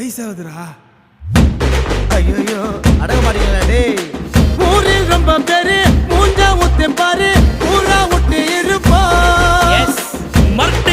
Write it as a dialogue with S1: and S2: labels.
S1: வயசாகுதுடா.
S2: ஐயோ அடக மாட்டீங்களா டேய்?
S1: ஊரில் ரொம்ப பேரு மூஞ்சா ஊத்து பாரு ஊரா விட்டு இருப்பா.
S3: மர்ட